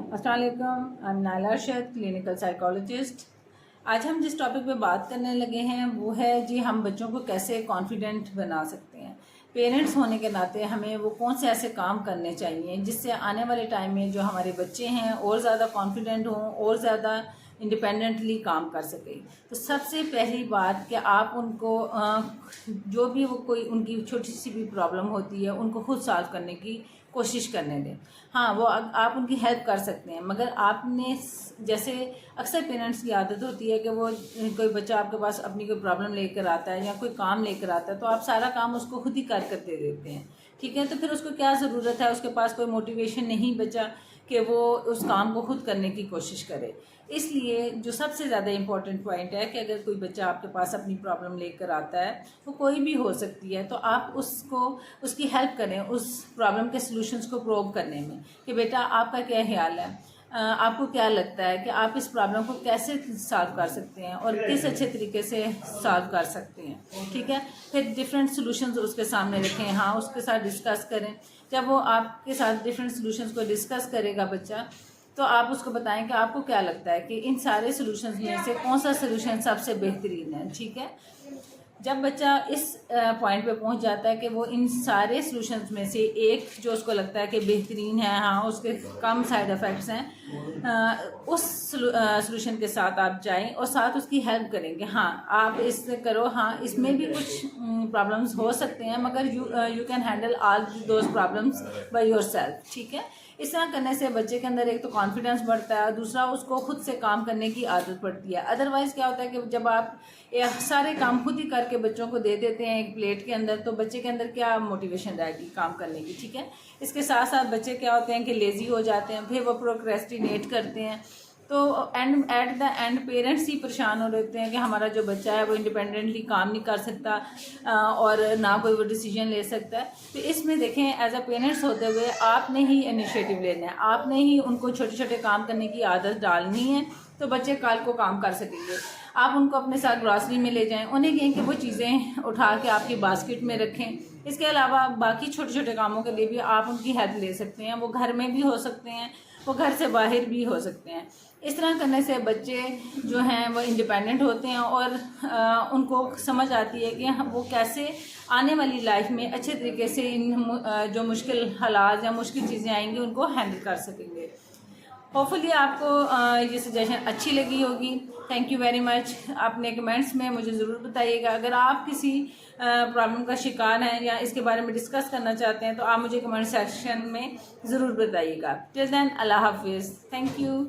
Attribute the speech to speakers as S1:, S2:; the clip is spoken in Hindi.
S1: अस्सलाम वालेकुम, I am Naila Arshad, clinical psychologist. आज हम जिस टॉपिक पे बात करने लगे हैं वो है जी हम बच्चों को कैसे कॉन्फिडेंट बना सकते हैं। पेरेंट्स होने के नाते हमें वो कौन से ऐसे काम करने चाहिए जिससे आने वाले टाइम में जो हमारे बच्चे हैं और ज़्यादा कॉन्फिडेंट हों और ज़्यादा इंडिपेंडेंटली काम कर सकें। तो सबसे पहली बात कि आप उनको जो भी वो कोई उनकी छोटी सी भी प्रॉब्लम होती है उनको खुद सॉल्व करने की कोशिश करने दें। हाँ, वो आप उनकी हेल्प कर सकते हैं, मगर आपने जैसे अक्सर पेरेंट्स की आदत होती है कि वो कोई बच्चा आपके पास अपनी कोई प्रॉब्लम लेकर आता है या कोई काम लेकर आता है तो आप सारा काम उसको खुद ही कर दे देते हैं। ठीक है, तो फिर उसको क्या ज़रूरत है, उसके पास कोई मोटिवेशन नहीं बचा कि वो उस काम को खुद करने की कोशिश करे। इसलिए जो सबसे ज़्यादा इम्पॉर्टेंट पॉइंट है कि अगर कोई बच्चा आपके पास अपनी प्रॉब्लम लेकर आता है, वो कोई भी हो सकती है, तो आप उसको उसकी हेल्प करें उस प्रॉब्लम के सॉल्यूशंस को प्रोव करने में कि बेटा आपका क्या ख्याल है, आपको क्या लगता है कि आप इस प्रॉब्लम को कैसे सॉल्व कर सकते हैं और किस अच्छे तरीके से सॉल्व कर सकते हैं। ठीक है, फिर डिफरेंट सॉल्यूशंस उसके सामने रखें, हाँ उसके साथ डिस्कस करें। जब वो आपके साथ डिफरेंट सॉल्यूशंस को डिस्कस करेगा बच्चा, तो आप उसको बताएं कि आपको क्या लगता है कि इन सारे सॉल्यूशंस में से कौन सा सॉल्यूशन सबसे बेहतरीन है। ठीक है, जब बच्चा इस पॉइंट पे पहुंच जाता है कि वो इन सारे सॉल्यूशंस में से एक जो उसको लगता है कि बेहतरीन है, हाँ उसके कम साइड इफ़ेक्ट्स हैं, उस सॉल्यूशन के साथ आप जाएं और साथ उसकी हेल्प करेंगे। हाँ आप इससे करो, हाँ इसमें भी कुछ प्रॉब्लम्स हो सकते हैं मगर you can handle all those problems by yourself. ठीक है, इस तरह करने से बच्चे के अंदर एक तो कॉन्फिडेंस बढ़ता है, दूसरा उसको खुद से काम करने की आदत पड़ती है। अदरवाइज़ क्या होता है कि जब आप सारे काम खुद ही करके बच्चों को दे देते हैं एक प्लेट के अंदर, तो बच्चे के अंदर क्या मोटिवेशन रहेगी काम करने की। ठीक है, इसके साथ साथ बच्चे क्या होते हैं कि लेज़ी हो जाते हैं, फिर वो प्रोक्रेस्टिनेट करते हैं, तो एट द एंड पेरेंट्स ही परेशान हो रहते हैं कि हमारा जो बच्चा है वो इंडिपेंडेंटली काम नहीं कर सकता और ना कोई वो डिसीजन ले सकता है। तो इसमें देखें एज अ पेरेंट्स होते हुए आपने ही इनिशिएटिव लेना है, आपने ही उनको छोटे छोटे काम करने की आदत डालनी है, तो बच्चे कल को काम कर सकेंगे। आप उनको अपने साथ ग्रॉसरी में ले जाएं, उन्हें कहें कि वो चीज़ें उठा के आपकी बास्केट में रखें। इसके अलावा बाकी छोटे छोटे कामों के लिए भी आप उनकी हेल्प ले सकते हैं, वो घर में भी हो सकते हैं, वो घर से बाहर भी हो सकते हैं। इस तरह करने से बच्चे जो हैं वो इंडिपेंडेंट होते हैं और उनको समझ आती है कि वो कैसे आने वाली लाइफ में अच्छे तरीके से इन जो मुश्किल हालात या मुश्किल चीज़ें आएंगी उनको हैंडल कर सकेंगे। होपफुली आपको ये सजेशन अच्छी लगी होगी। Thank you very much. अपने कमेंट्स में मुझे ज़रूर बताइएगा। अगर आप किसी प्रॉब्लम का शिकार हैं या इसके बारे में डिस्कस करना चाहते हैं तो आप मुझे कमेंट सेक्शन में ज़रूर बताइएगा। टिल देन अल्लाह हाफिज़, थैंक यू।